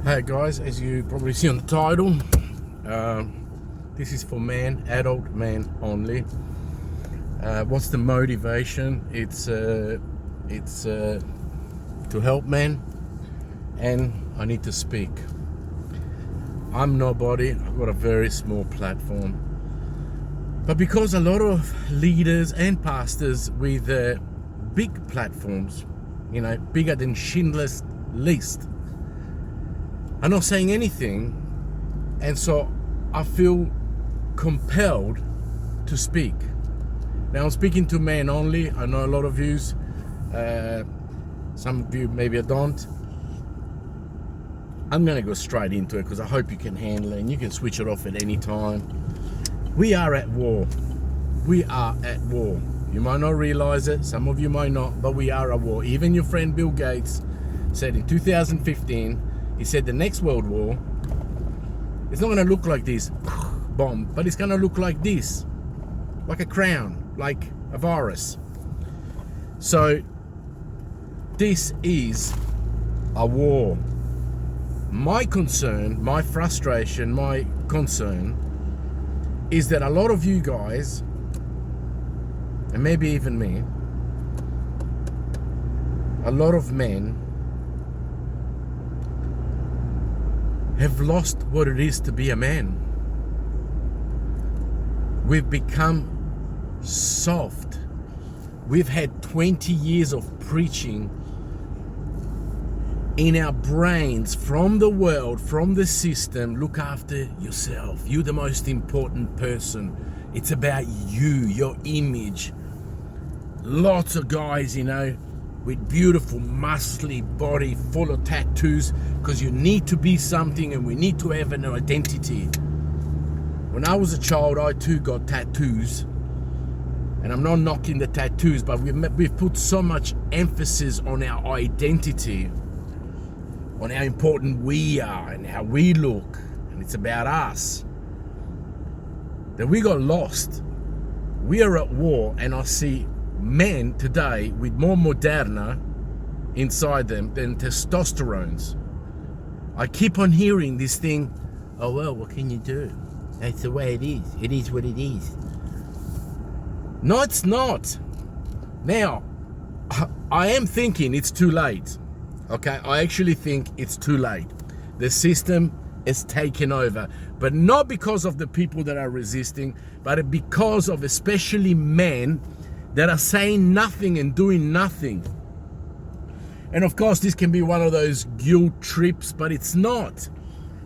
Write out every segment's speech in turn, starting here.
Hey guys, as you probably see on the title, this is for men, adult men only. What's the motivation? It's to help men, and I need to speak. I'm nobody. I've got a very small platform, but because a lot of leaders and pastors with big platforms, bigger than Schindler's List, are not saying anything, and so I feel compelled to speak. Now I'm speaking to men only. I know a lot of yous, some of you maybe I don't. I'm gonna go straight into it because I hope you can handle it and you can switch it off at any time. We are at war. We are at war. You might not realize it, some of you might not, but we are at war. Even your friend Bill Gates said in 2015, he said the next world war, it's not going to look like this bomb, but it's going to look like this, like a crown, like a virus. So this is a war. My concern, my frustration, my concern is that a lot of you guys, and maybe even me, a lot of men have lost what it is to be a man. We've become soft. We've had 20 years of preaching in our brains from the world, from the system. Look after yourself. You're the most important person. It's about you, your image. Lots of guys, with beautiful muscly body full of tattoos, because you need to be something and we need to have an identity. When I was a child, I too got tattoos, and I'm not knocking the tattoos, but we've put so much emphasis on our identity, on how important we are and how we look, and it's about us, that we got lost. We are at war, and I see men today with more Moderna inside them than testosterones. I keep on hearing this thing, oh well, what can you do? That's the way it is. It is what it is. No, it's not. Now, I am thinking it's too late. Okay, I actually think it's too late. The system is taken over, but not because of the people that are resisting, but because of especially men that are saying nothing and doing nothing. And of course, this can be one of those guilt trips, but it's not.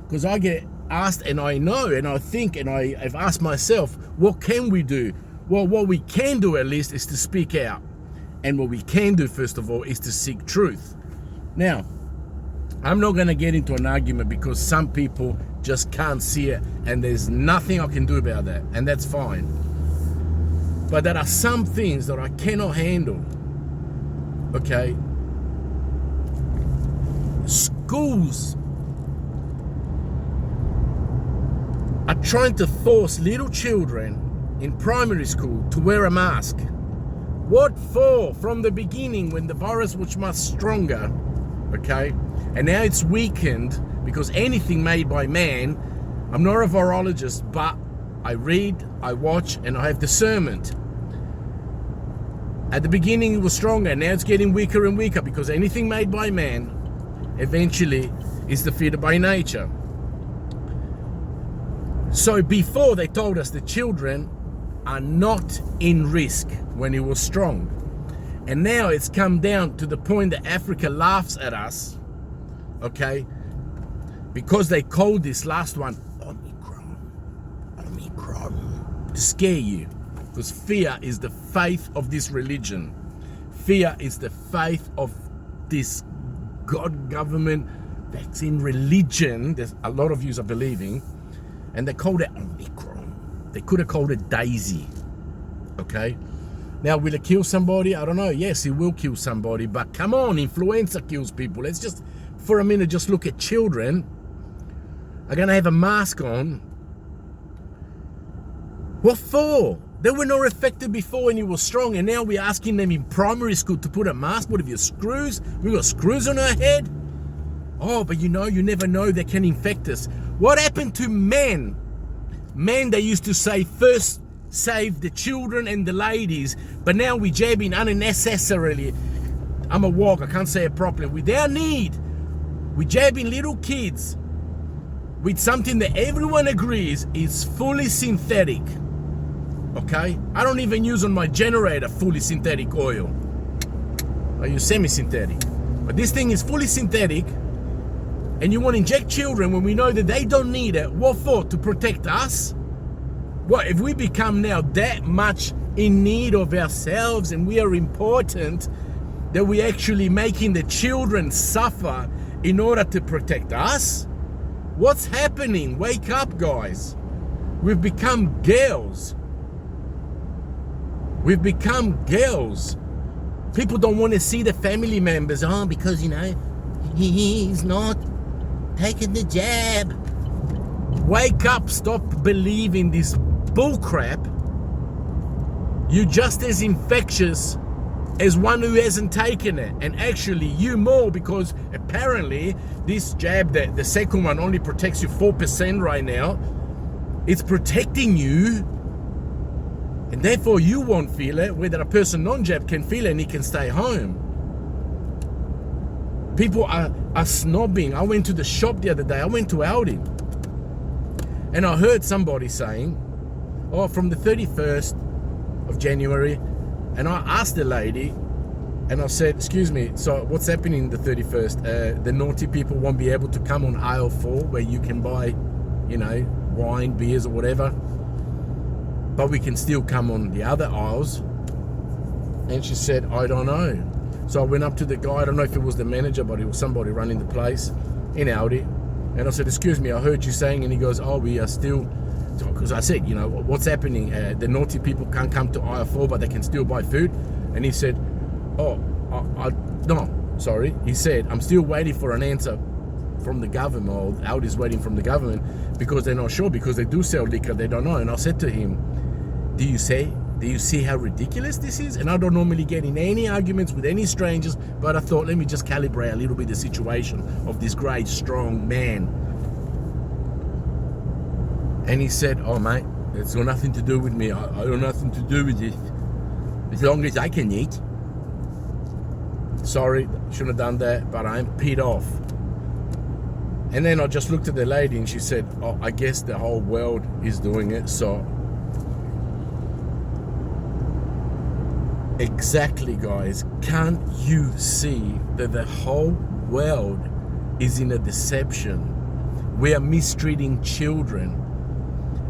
Because I get asked, and I know, and I think, and I've asked myself, what can we do? Well, what we can do at least is to speak out. And what we can do, first of all, is to seek truth. Now, I'm not going to get into an argument because some people just can't see it, and there's nothing I can do about that, and that's fine. But there are some things that I cannot handle, okay? Schools are trying to force little children in primary school to wear a mask. What for? From the beginning, when the virus was much stronger, okay? And now it's weakened because anything made by man, I'm not a virologist, but I read, I watch, and I have discernment. At the beginning it was stronger, now it's getting weaker and weaker because anything made by man eventually is defeated by nature. So before they told us the children are not in risk when it was strong. And now it's come down to the point that Africa laughs at us, okay? Because they called this last one Omicron, to scare you. Because fear is the faith of this religion. Fear is the faith of this God government vaccine religion. There's a lot of yous are believing. And they called it Omicron. They could have called it Daisy. Okay? Now, will it kill somebody? I don't know. Yes, it will kill somebody. But come on, influenza kills people. Let's just, for a minute, just look at children. Are going to have a mask on. What for? They were not affected before when he was strong, and now we're asking them in primary school to put a mask. What have you, screws? We got screws on our head? Oh, but you never know, they can infect us. What happened to men? Men, they used to say, first save the children and the ladies, but now we're jabbing unnecessarily. I'm a walk, I can't say it properly. Without need, we're jabbing little kids with something that everyone agrees is fully synthetic. Okay? I don't even use on my generator fully synthetic oil. I use semi-synthetic. But this thing is fully synthetic, and you want to inject children when we know that they don't need it. What for? To protect us? What, if we become now that much in need of ourselves and we are important, that we're actually making the children suffer in order to protect us? What's happening? Wake up, guys. We've become girls. We've become girls. People don't want to see the family members, because, he's not taking the jab. Wake up, stop believing this bullcrap. You're just as infectious as one who hasn't taken it, and actually you more, because apparently this jab, that the second one only protects you 4% right now. It's protecting you, and therefore you won't feel it, whether a person non-jab can feel it and he can stay home. People are snobbing. I went to the shop the other day, I went to Aldi, and I heard somebody saying, from the 31st of January, and I asked the lady, and I said, excuse me, so what's happening the 31st? The naughty people won't be able to come on aisle 4 where you can buy, wine, beers or whatever, but we can still come on the other aisles. And she said, I don't know. So I went up to the guy, I don't know if it was the manager, but it was somebody running the place in Aldi. And I said, excuse me, I heard you saying, and he goes, we are still, because I said, what's happening? The naughty people can't come to aisle 4, but they can still buy food. And he said, no, sorry. He said, I'm still waiting for an answer from the government, or Aldi's waiting from the government, because they're not sure, because they do sell liquor, they don't know. And I said to him, do you see how ridiculous this is? And I don't normally get in any arguments with any strangers, but I thought, let me just calibrate a little bit the situation of this great, strong man. And he said, mate, it's got nothing to do with me. I got nothing to do with it. As long as I can eat. Sorry, shouldn't have done that, but I'm peed off. And then I just looked at the lady and she said, I guess the whole world is doing it, so. Exactly, guys. Can't you see that the whole world is in a deception? We are mistreating children.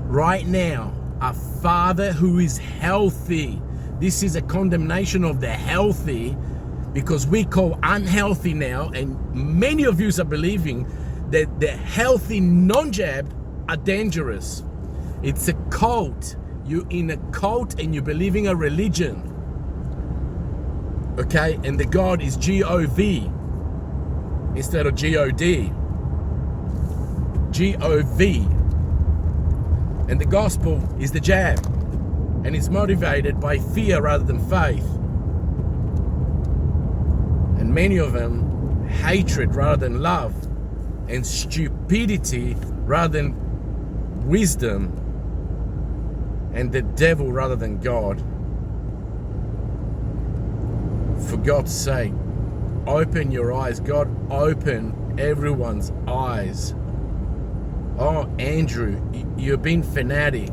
Right now, a father who is healthy, this is a condemnation of the healthy, because we call unhealthy now, and many of you are believing that the healthy non-jab are dangerous. It's a cult. You're in a cult and you're believing a religion. Okay, and the God is G-O-V instead of G-O-D. G-O-V. And the gospel is the jab, and it's motivated by fear rather than faith. And many of them, hatred rather than love, and stupidity rather than wisdom, and the devil rather than God. For God's sake, open your eyes. God, open everyone's eyes. Andrew, you're being fanatic.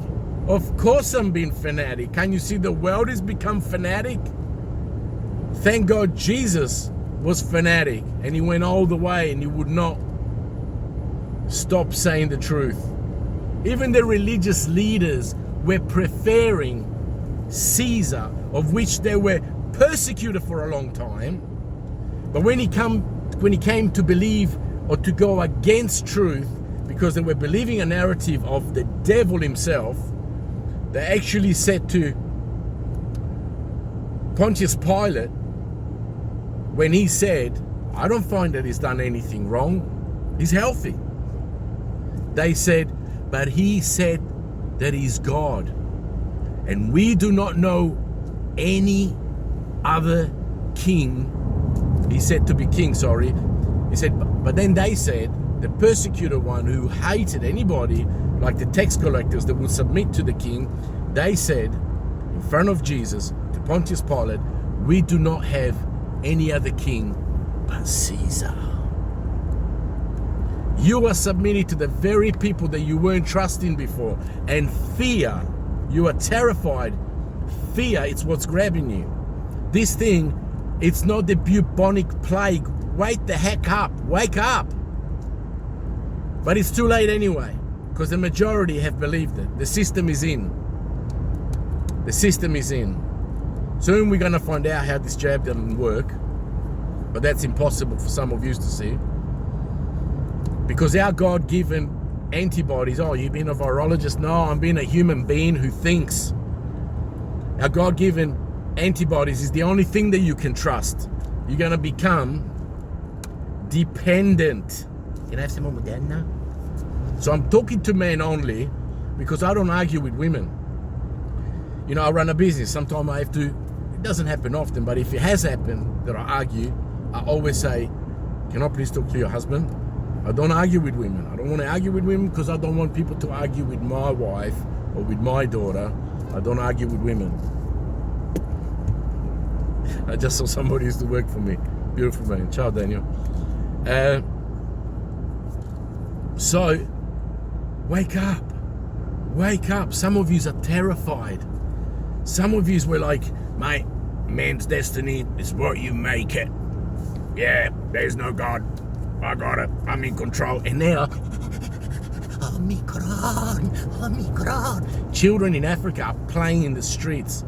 Of course I'm being fanatic. Can you see the world has become fanatic? Thank God Jesus was fanatic, and he went all the way, and he would not stop saying the truth. Even the religious leaders were preferring Caesar, of which they were persecuted for a long time. But when he came to believe or to go against truth, because they were believing a narrative of the devil himself, they actually said to Pontius Pilate, when he said, I don't find that he's done anything wrong, he's healthy. They said, but he said that he's God, and we do not know any other king. He said to be king, sorry. He said, But then they said, the persecuted one who hated anybody, like the tax collectors that would submit to the king, they said in front of Jesus to Pontius Pilate, we do not have any other king but Caesar. You are submitting to the very people that you weren't trusting before. And fear, you are terrified. Fear, it's what's grabbing you. This thing, it's not the bubonic plague. Wake the heck up. Wake up. But it's too late anyway, because the majority have believed it. The system is in. The system is in. Soon we're going to find out how this jab doesn't work. But that's impossible for some of you to see. Because our God-given antibodies, oh, you've been a virologist? No, I'm being a human being who thinks. Our God-given antibodies is the only thing that you can trust. You're going to become dependent. Can I have some more Moderna now? So I'm talking to men only because I don't argue with women. You know, I run a business. Sometimes I have to, it doesn't happen often, but if it has happened that I argue, I always say, can I please talk to your husband? I don't argue with women. I don't want to argue with women because I don't want people to argue with my wife or with my daughter. I don't argue with women. I just saw somebody used to work for me. Beautiful man. Ciao, Daniel. So, wake up. Wake up. Some of you are terrified. Some of you were like, mate, man's destiny is what you make it. Yeah, there's no God. I got it. I'm in control. And now, Omicron. Children in Africa are playing in the streets.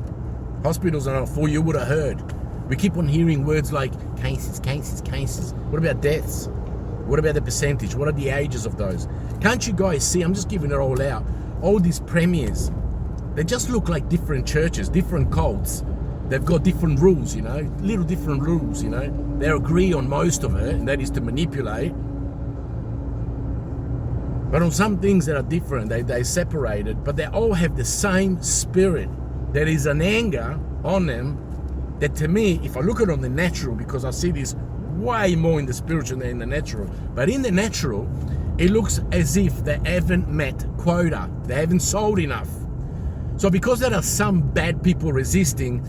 Hospitals are not full. You would have heard. We keep on hearing words like cases. What about deaths? What about the percentage? What are the ages of those? Can't you guys see? I'm just giving it all out. All these premiers, they just look like different churches, different cults. They've got different rules, you know, little different rules, you know. They agree on most of it, and that is to manipulate. But on some things that are different, they separated, but they all have the same spirit. There is an anger on them that, to me, if I look at it on the natural, because I see this way more in the spiritual than in the natural, but in the natural, it looks as if they haven't met quota. They haven't sold enough. So because there are some bad people resisting,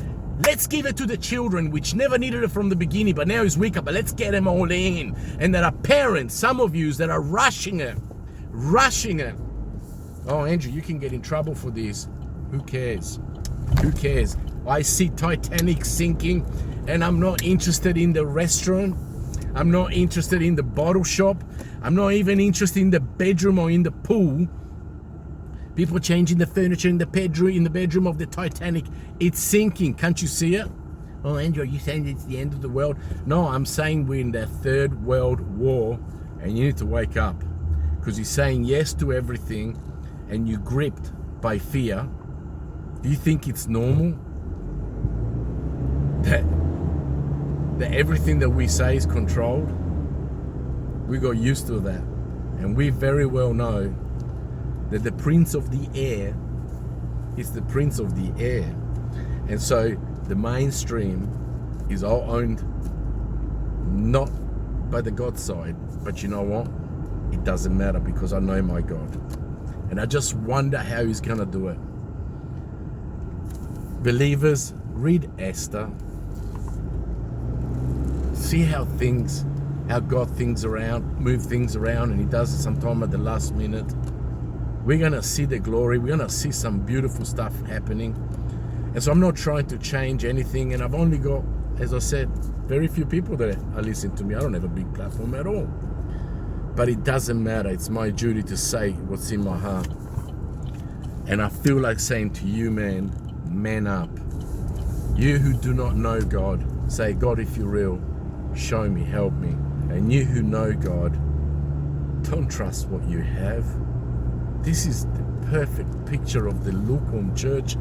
let's give it to the children, which never needed it from the beginning, but now is weaker, but let's get them all in. And there are parents, some of you, that are rushing it. Oh, Andrew, you can get in trouble for this. Who cares? I see Titanic sinking, and I'm not interested in the restaurant. I'm not interested in the bottle shop. I'm not even interested in the bedroom or in the pool. People changing the furniture in the bedroom of the Titanic. It's sinking. Can't you see it? Oh, Andrew, are you saying it's the end of the world? No, I'm saying we're in the Third World War, and you need to wake up, because you're saying yes to everything, and you're gripped by fear. Do you think it's normal that everything that we say is controlled? We got used to that, and we very well know that the prince of the air is the prince of the air. And so the mainstream is all owned not by the God side, but you know what? It doesn't matter, because I know my God. And I just wonder how he's going to do it. Believers, read Esther. See how God move things around, and he does it sometime at the last minute. We're going to see the glory. We're going to see some beautiful stuff happening. And so I'm not trying to change anything. And I've only got, as I said, very few people that are listening to me. I don't have a big platform at all. But it doesn't matter. It's my duty to say what's in my heart. And I feel like saying to you, man up. You who do not know God, say, God, if you're real, show me, help me. And you who know God, don't trust what you have. This is the perfect picture of the lukewarm church,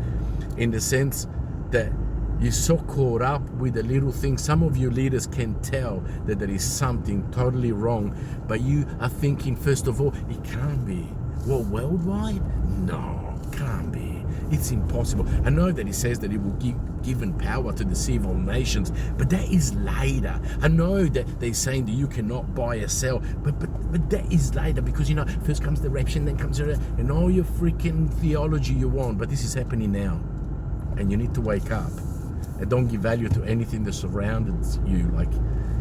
in the sense that you're so caught up with the little things. Some of you leaders can tell that there is something totally wrong, but you are thinking, first of all, it can't be. Well, worldwide? No, can't be. It's impossible. I know that he says that he will give given power to deceive all nations, but that is later. I know that they're saying that you cannot buy or sell, but that is later, because you know, first comes the rapture, then comes the, and all your freaking theology you want, but this is happening now, and you need to wake up and don't give value to anything that surrounds you, like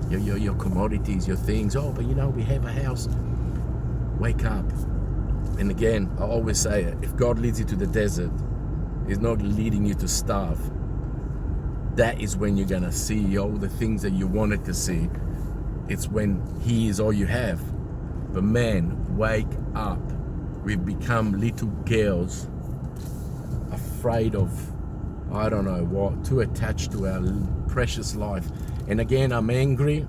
your commodities, your things. Oh, but you know, we have a house. Wake up. And again, I always say it, if God leads you to the desert, He's not leading you to starve. That is when you're gonna see all the things that you wanted to see. It's when He is all you have. But man, wake up. We've become little girls, afraid of, I don't know what, too attached to our precious life. And again, I'm angry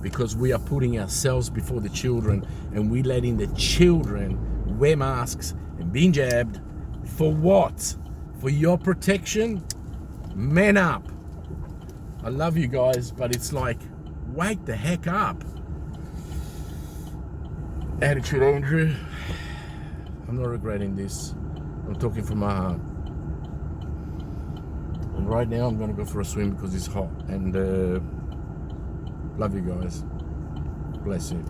because we are putting ourselves before the children, and we letting the children wear masks and being jabbed. For what? For your protection? Man up. I love you guys, but it's like, wake the heck up. Attitude Andrew. I'm not regretting this. I'm talking from my heart. And right now I'm gonna go for a swim because it's hot. And love you guys. Bless you.